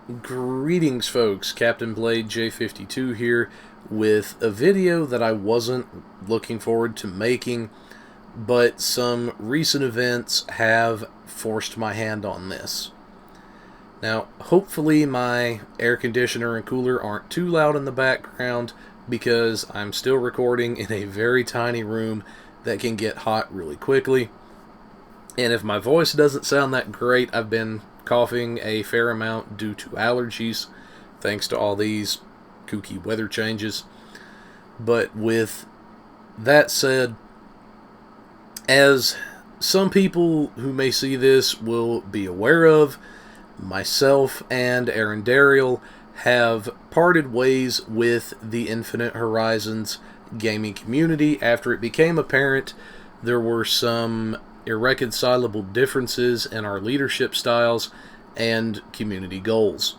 Greetings, folks. Captain Blade J52 here with a video that I wasn't looking forward to making, but some recent events have forced my hand on this. Now, hopefully my air conditioner and cooler aren't too loud in the background because I'm still recording in a very tiny room that can get hot really quickly. And if my voice doesn't sound that great, I've been coughing a fair amount due to allergies, thanks to all these kooky weather changes. But with that said, as some people who may see this will be aware of, myself and Aaron Dariel have parted ways with the Infinite Horizons gaming community after it became apparent there were some irreconcilable differences in our leadership styles and community goals.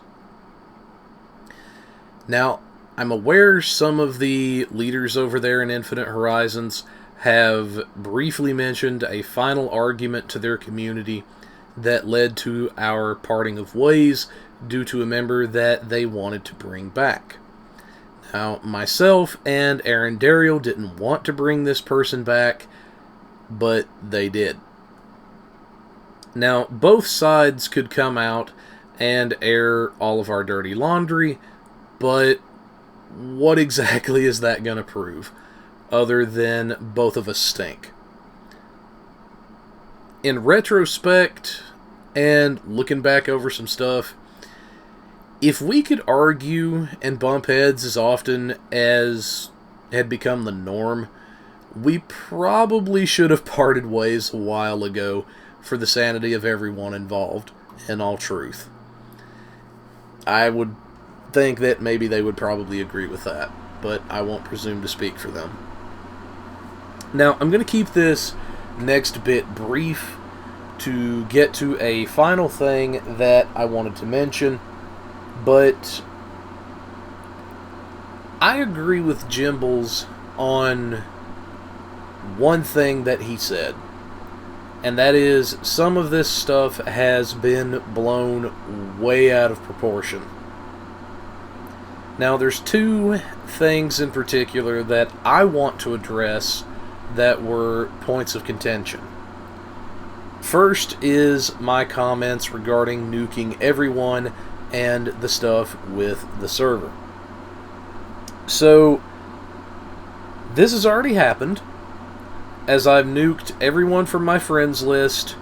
Now, I'm aware some of the leaders over there in Infinite Horizons have briefly mentioned a final argument to their community that led to our parting of ways due to a member that they wanted to bring back. Now, myself and Aaron Dariel didn't want to bring this person back, but they did. Now, both sides could come out and air all of our dirty laundry, but what exactly is that going to prove, other than both of us stink? In retrospect, and looking back over some stuff, if we could argue and bump heads as often as had become the norm, we probably should have parted ways a while ago for the sanity of everyone involved, in all truth. I would think that maybe they would probably agree with that, but I won't presume to speak for them. Now, I'm going to keep this next bit brief to get to a final thing that I wanted to mention, but I agree with Jimbles on one thing that he said, and that is some of this stuff has been blown way out of proportion. Now, there's two things in particular that I want to address that were points of contention. First is my comments regarding nuking everyone and the stuff with the server. So, this has already happened, as I've nuked everyone from my friends list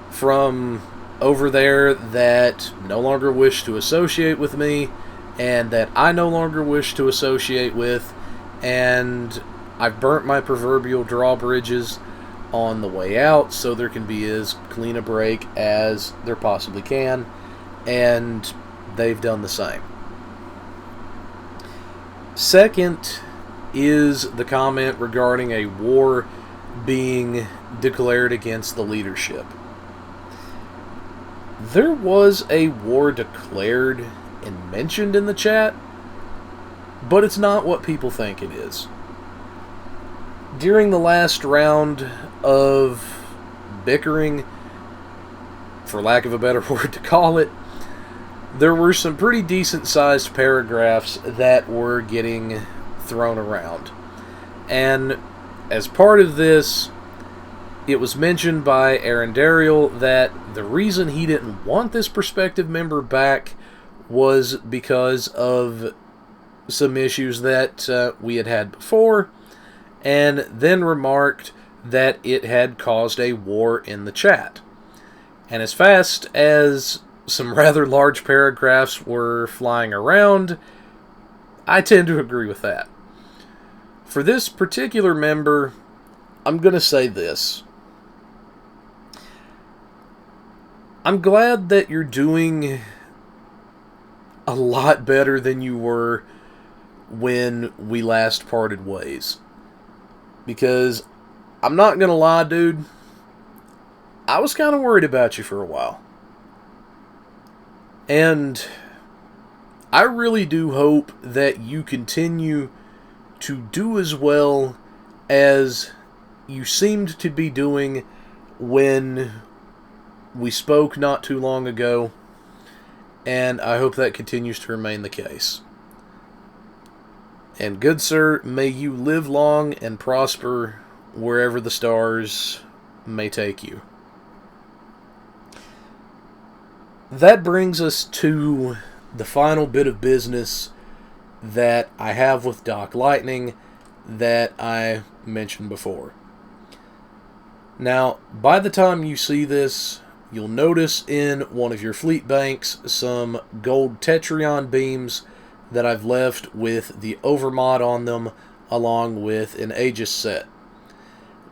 from over there that no longer wish to associate with me, and that I no longer wish to associate with, and I've burnt my proverbial drawbridges on the way out so there can be as clean a break as there possibly can, and they've done the same. Second is the comment regarding a war being declared against the leadership. There was a war declared and mentioned in the chat, but it's not what people think it is. During the last round of bickering, for lack of a better word to call it, there were some pretty decent-sized paragraphs that were getting thrown around. And as part of this, it was mentioned by Aaron Dariel that the reason he didn't want this prospective member back was because of some issues that we had had before, and then remarked that it had caused a war in the chat. And as fast as some rather large paragraphs were flying around, I tend to agree with that. For this particular member, I'm going to say this. I'm glad that you're doing a lot better than you were when we last parted ways. Because, I'm not going to lie, dude, I was kind of worried about you for a while. And I really do hope that you continue to do as well as you seemed to be doing when we spoke not too long ago, and I hope that continues to remain the case. And good sir, may you live long and prosper wherever the stars may take you. That brings us to the final bit of business that I have with Doc Lightning that I mentioned before. Now, by the time you see this, you'll notice in one of your fleet banks some gold Tetrion beams that I've left with the Overmod on them, along with an Aegis set.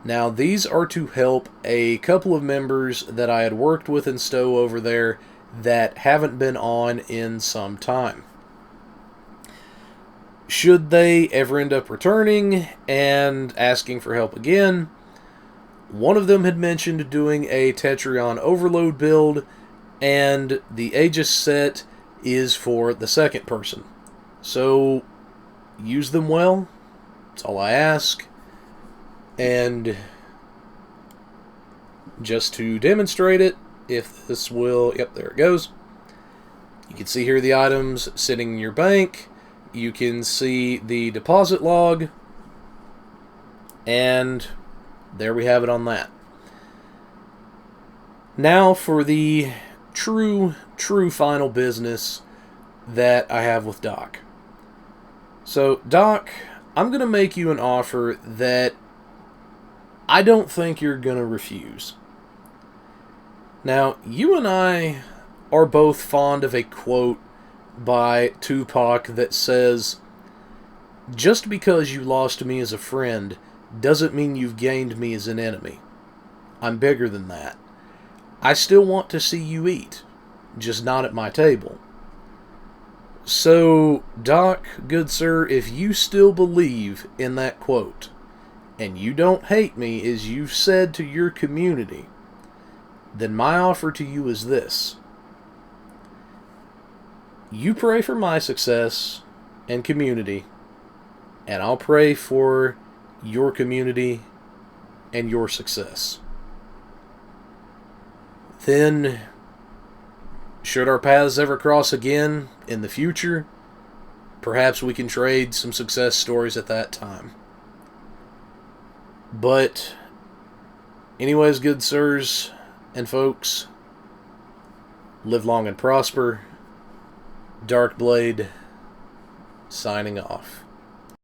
Now, these are to help a couple of members that I had worked with in Stowe over there that haven't been on in some time. Should they ever end up returning and asking for help again, one of them had mentioned doing a Tetrion Overload build, and the Aegis set is for the second person. So, use them well. That's all I ask. And just to demonstrate it, if this will... Yep, there it goes. You can see here the items sitting in your bank. You can see the deposit log. And there we have it on that. Now for the true final business that I have with Doc. So, Doc, I'm going to make you an offer that I don't think you're going to refuse. Now, you and I are both fond of a quote by Tupac that says, "Just because you lost me as a friend doesn't mean you've gained me as an enemy. I'm bigger than that. I still want to see you eat, just not at my table." So, Doc, good sir, if you still believe in that quote, and you don't hate me as you've said to your community, then my offer to you is this. You pray for my success and community, and I'll pray for your community and your success. Then, should our paths ever cross again in the future, perhaps we can trade some success stories at that time. But, anyways, good sirs and folks, live long and prosper. Darkblade, signing off.